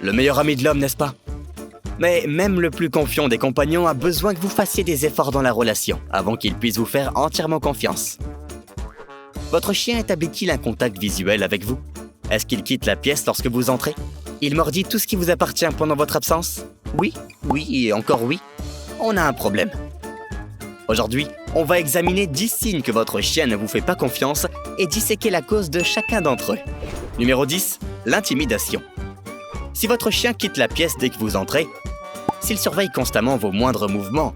Le meilleur ami de l'homme, n'est-ce pas? Mais même le plus confiant des compagnons a besoin que vous fassiez des efforts dans la relation avant qu'il puisse vous faire entièrement confiance. Votre chien établit-il un contact visuel avec vous? Est-ce qu'il quitte la pièce lorsque vous entrez? Il mordit tout ce qui vous appartient pendant votre absence? Oui, oui et encore oui. On a un problème. Aujourd'hui, on va examiner 10 signes que votre chien ne vous fait pas confiance et disséquer la cause de chacun d'entre eux. Numéro 10, l'intimidation. Si votre chien quitte la pièce dès que vous entrez, s'il surveille constamment vos moindres mouvements,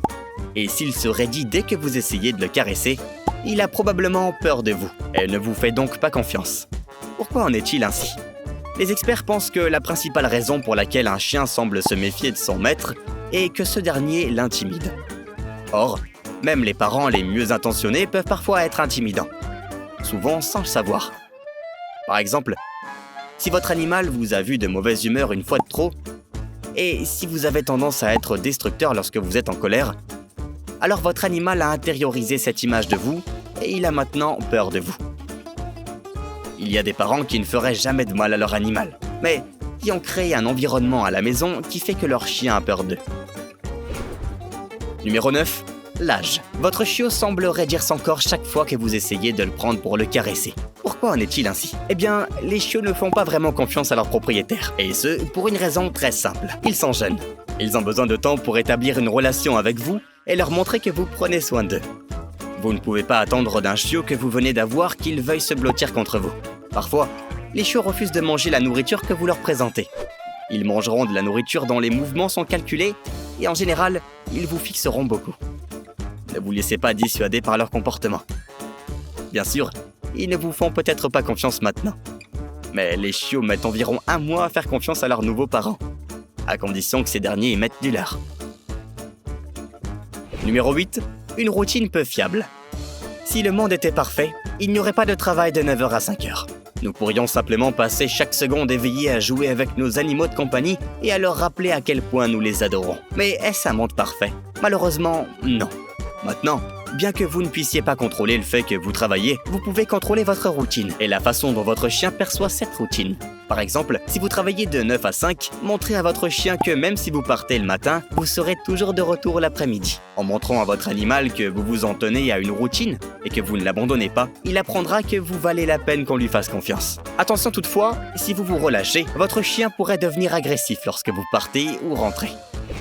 et s'il se raidit dès que vous essayez de le caresser, il a probablement peur de vous et ne vous fait donc pas confiance. Pourquoi en est-il ainsi? Les experts pensent que la principale raison pour laquelle un chien semble se méfier de son maître est que ce dernier l'intimide. Or, même les parents les mieux intentionnés peuvent parfois être intimidants, souvent sans le savoir. Par exemple, si votre animal vous a vu de mauvaise humeur une fois de trop, et si vous avez tendance à être destructeur lorsque vous êtes en colère, alors votre animal a intériorisé cette image de vous et il a maintenant peur de vous. Il y a des parents qui ne feraient jamais de mal à leur animal, mais qui ont créé un environnement à la maison qui fait que leur chien a peur d'eux. Numéro 9. L'âge. Votre chiot semble raidir son corps chaque fois que vous essayez de le prendre pour le caresser. Pourquoi en est-il ainsi? Eh bien, les chiots ne font pas vraiment confiance à leur propriétaire, et ce, pour une raison très simple. Ils sont jeunes. Ils ont besoin de temps pour établir une relation avec vous et leur montrer que vous prenez soin d'eux. Vous ne pouvez pas attendre d'un chiot que vous venez d'avoir qu'il veuille se blottir contre vous. Parfois, les chiots refusent de manger la nourriture que vous leur présentez. Ils mangeront de la nourriture dont les mouvements sont calculés et en général, ils vous fixeront beaucoup. Ne vous laissez pas dissuader par leur comportement. Bien sûr, ils ne vous font peut-être pas confiance maintenant. Mais les chiots mettent environ 1 mois à faire confiance à leurs nouveaux parents, à condition que ces derniers y mettent du leur. Numéro 8. Une routine peu fiable. Si le monde était parfait, il n'y aurait pas de travail de 9h à 5h. Nous pourrions simplement passer chaque seconde éveillée à jouer avec nos animaux de compagnie et à leur rappeler à quel point nous les adorons. Mais est-ce un monde parfait? Malheureusement, non. Maintenant, bien que vous ne puissiez pas contrôler le fait que vous travaillez, vous pouvez contrôler votre routine et la façon dont votre chien perçoit cette routine. Par exemple, si vous travaillez de 9 à 5, montrez à votre chien que même si vous partez le matin, vous serez toujours de retour l'après-midi. En montrant à votre animal que vous vous en tenez à une routine et que vous ne l'abandonnez pas, il apprendra que vous valez la peine qu'on lui fasse confiance. Attention toutefois, si vous vous relâchez, votre chien pourrait devenir agressif lorsque vous partez ou rentrez.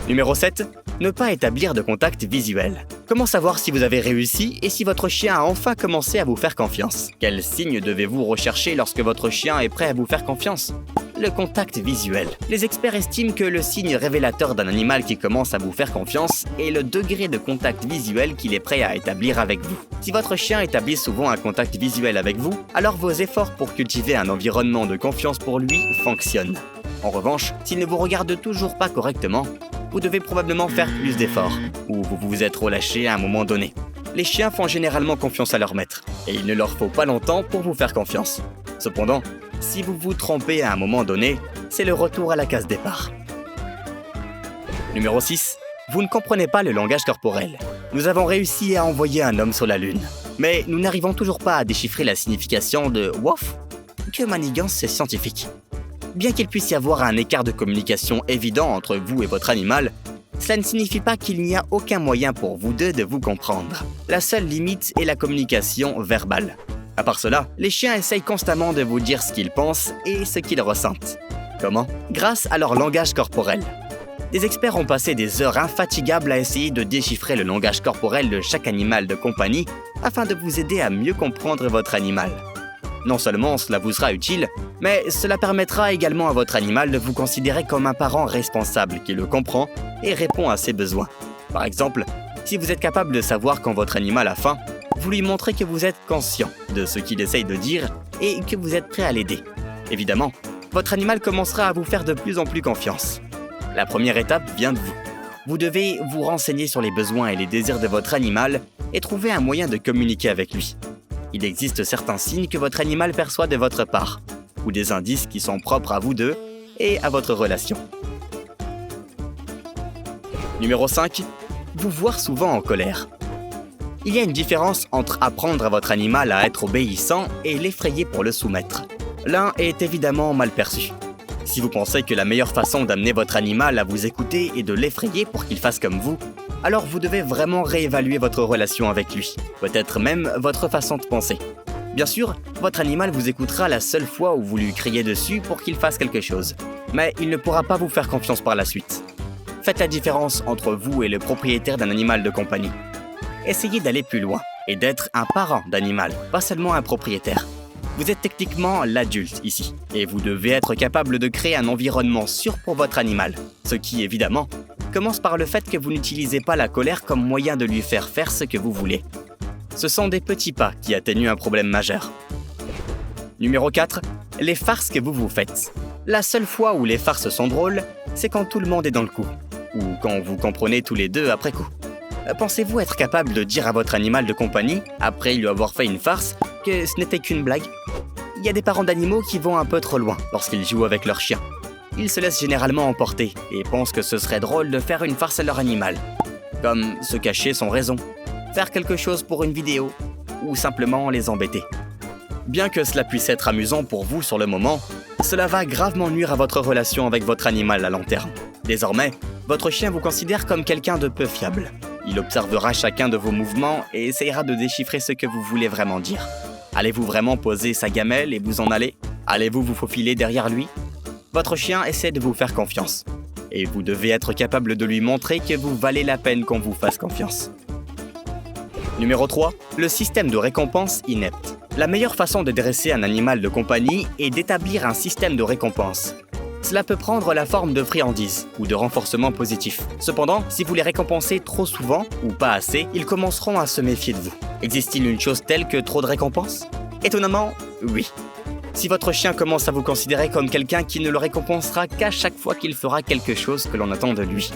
Numéro 7. Ne pas établir de contact visuel. Comment savoir si vous avez réussi et si votre chien a enfin commencé à vous faire confiance? Quels signes devez-vous rechercher lorsque votre chien est prêt à vous faire confiance? Le contact visuel. Les experts estiment que le signe révélateur d'un animal qui commence à vous faire confiance est le degré de contact visuel qu'il est prêt à établir avec vous. Si votre chien établit souvent un contact visuel avec vous, alors vos efforts pour cultiver un environnement de confiance pour lui fonctionnent. En revanche, s'il ne vous regarde toujours pas correctement, vous devez probablement faire plus d'efforts, ou vous vous êtes relâché à un moment donné. Les chiens font généralement confiance à leur maître, et il ne leur faut pas longtemps pour vous faire confiance. Cependant, si vous vous trompez à un moment donné, c'est le retour à la case départ. Numéro 6. Vous ne comprenez pas le langage corporel. Nous avons réussi à envoyer un homme sur la Lune, mais nous n'arrivons toujours pas à déchiffrer la signification de « wouf ». Que manigance ces scientifiques. Bien qu'il puisse y avoir un écart de communication évident entre vous et votre animal, cela ne signifie pas qu'il n'y a aucun moyen pour vous deux de vous comprendre. La seule limite est la communication verbale. À part cela, les chiens essayent constamment de vous dire ce qu'ils pensent et ce qu'ils ressentent. Comment? Grâce à leur langage corporel. Des experts ont passé des heures infatigables à essayer de déchiffrer le langage corporel de chaque animal de compagnie afin de vous aider à mieux comprendre votre animal. Non seulement cela vous sera utile, mais cela permettra également à votre animal de vous considérer comme un parent responsable qui le comprend et répond à ses besoins. Par exemple, si vous êtes capable de savoir quand votre animal a faim, vous lui montrez que vous êtes conscient de ce qu'il essaye de dire et que vous êtes prêt à l'aider. Évidemment, votre animal commencera à vous faire de plus en plus confiance. La première étape vient de vous. Vous devez vous renseigner sur les besoins et les désirs de votre animal et trouver un moyen de communiquer avec lui. Il existe certains signes que votre animal perçoit de votre part, ou des indices qui sont propres à vous deux et à votre relation. Numéro 5. Vous voir souvent en colère. Il y a une différence entre apprendre à votre animal à être obéissant et l'effrayer pour le soumettre. L'un est évidemment mal perçu. Si vous pensez que la meilleure façon d'amener votre animal à vous écouter est de l'effrayer pour qu'il fasse comme vous, alors vous devez vraiment réévaluer votre relation avec lui, peut-être même votre façon de penser. Bien sûr, votre animal vous écoutera la seule fois où vous lui criez dessus pour qu'il fasse quelque chose, mais il ne pourra pas vous faire confiance par la suite. Faites la différence entre vous et le propriétaire d'un animal de compagnie. Essayez d'aller plus loin et d'être un parent d'animal, pas seulement un propriétaire. Vous êtes techniquement l'adulte ici, et vous devez être capable de créer un environnement sûr pour votre animal, ce qui, évidemment, commence par le fait que vous n'utilisez pas la colère comme moyen de lui faire faire ce que vous voulez. Ce sont des petits pas qui atténuent un problème majeur. Numéro 4. Les farces que vous vous faites. La seule fois où les farces sont drôles, c'est quand tout le monde est dans le coup, ou quand vous comprenez tous les deux après coup. Pensez-vous être capable de dire à votre animal de compagnie, après lui avoir fait une farce, que ce n'était qu'une blague? Il y a des parents d'animaux qui vont un peu trop loin lorsqu'ils jouent avec leur chien. Ils se laissent généralement emporter et pensent que ce serait drôle de faire une farce à leur animal. Comme se cacher sans raison, faire quelque chose pour une vidéo, ou simplement les embêter. Bien que cela puisse être amusant pour vous sur le moment, cela va gravement nuire à votre relation avec votre animal à long terme. Désormais, votre chien vous considère comme quelqu'un de peu fiable. Il observera chacun de vos mouvements et essayera de déchiffrer ce que vous voulez vraiment dire. Allez-vous vraiment poser sa gamelle et vous en aller? Allez-vous vous faufiler derrière lui? Votre chien essaie de vous faire confiance. Et vous devez être capable de lui montrer que vous valez la peine qu'on vous fasse confiance. Numéro 3. Le système de récompense inepte. La meilleure façon de dresser un animal de compagnie est d'établir un système de récompense. Cela peut prendre la forme de friandises ou de renforcement positif. Cependant, si vous les récompensez trop souvent ou pas assez, ils commenceront à se méfier de vous. Existe-t-il une chose telle que trop de récompenses? Étonnamment, oui. Si votre chien commence à vous considérer comme quelqu'un qui ne le récompensera qu'à chaque fois qu'il fera quelque chose que l'on attend de lui.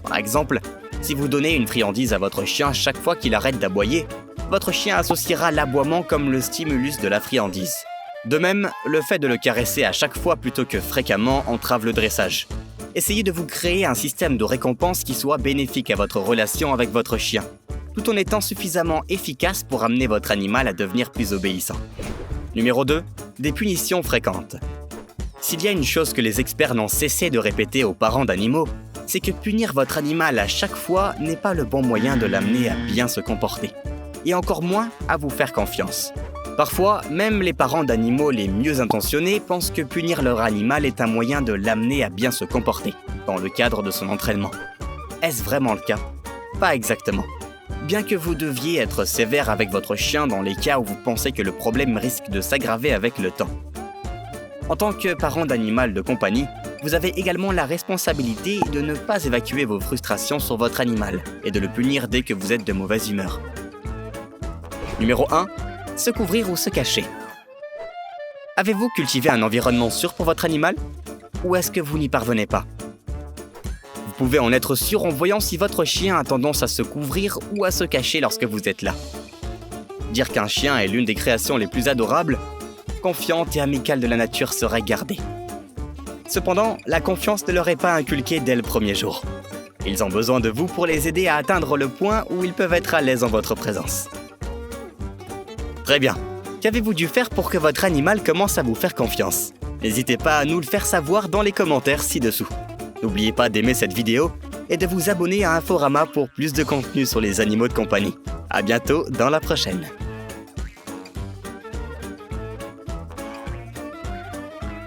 Par exemple, si vous donnez une friandise à votre chien chaque fois qu'il arrête d'aboyer, votre chien associera l'aboiement comme le stimulus de la friandise. De même, le fait de le caresser à chaque fois plutôt que fréquemment entrave le dressage. Essayez de vous créer un système de récompense qui soit bénéfique à votre relation avec votre chien, tout en étant suffisamment efficace pour amener votre animal à devenir plus obéissant. Numéro 2. Des punitions fréquentes. S'il y a une chose que les experts n'ont cessé de répéter aux parents d'animaux, c'est que punir votre animal à chaque fois n'est pas le bon moyen de l'amener à bien se comporter, et encore moins à vous faire confiance. Parfois, même les parents d'animaux les mieux intentionnés pensent que punir leur animal est un moyen de l'amener à bien se comporter, dans le cadre de son entraînement. Est-ce vraiment le cas? Pas exactement. Bien que vous deviez être sévère avec votre chien dans les cas où vous pensez que le problème risque de s'aggraver avec le temps. En tant que parent d'animal de compagnie, vous avez également la responsabilité de ne pas évacuer vos frustrations sur votre animal et de le punir dès que vous êtes de mauvaise humeur. Numéro 1. Se couvrir ou se cacher. Avez-vous cultivé un environnement sûr pour votre animal? Ou est-ce que vous n'y parvenez pas? Vous pouvez en être sûr en voyant si votre chien a tendance à se couvrir ou à se cacher lorsque vous êtes là. Dire qu'un chien est l'une des créations les plus adorables, confiante et amicale de la nature serait gardée. Cependant, la confiance ne leur est pas inculquée dès le premier jour. Ils ont besoin de vous pour les aider à atteindre le point où ils peuvent être à l'aise en votre présence. Très bien. Qu'avez-vous dû faire pour que votre animal commence à vous faire confiance? N'hésitez pas à nous le faire savoir dans les commentaires ci-dessous. N'oubliez pas d'aimer cette vidéo et de vous abonner à Inforama pour plus de contenu sur les animaux de compagnie. À bientôt dans la prochaine.